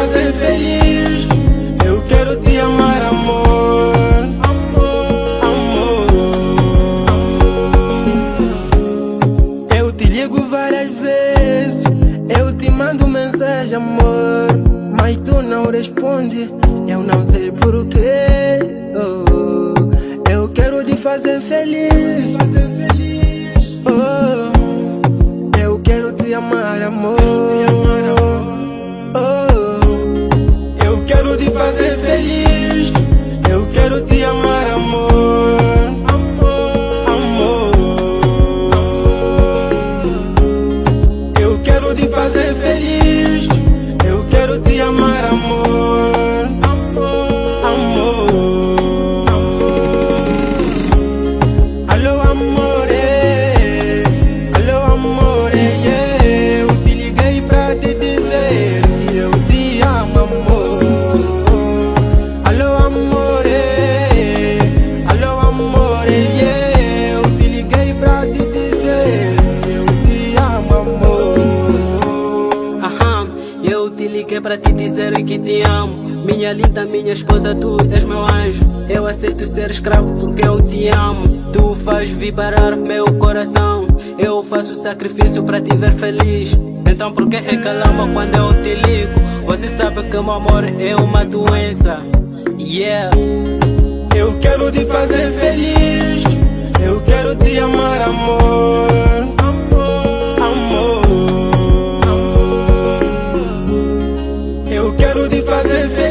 fazer feliz. Eu quero te amar, amor. Amor. Eu te ligo várias vezes, eu te mando mensagem, amor, mas tu não responde, eu não sei porquê. Eu quero te fazer feliz. Eu quero te amar, amor. Eu quero te fazer feliz. Eu quero te amar, amor. Amor. Eu quero te fazer feliz. Eu quero te amar, amor. Amor. Alô, amore. Alô, amore, yeah. Eu te liguei pra te dizer que eu te amo, amor. Alô, amore. Alô, amore, yeah. Eu te liguei pra te dizer que eu te amo, amor. Eu te liguei pra te dizer que te amo. Minha linda, minha esposa, tu és meu anjo. Eu aceito ser escravo porque eu te amo. Tu faz vibrar meu coração. Eu faço sacrifício pra te ver feliz. Então por que reclama quando eu te ligo? Você sabe que meu amor é uma doença. Yeah. Eu quero te fazer feliz. Eu quero te amar, amor. Amor. Eu quero te fazer feliz.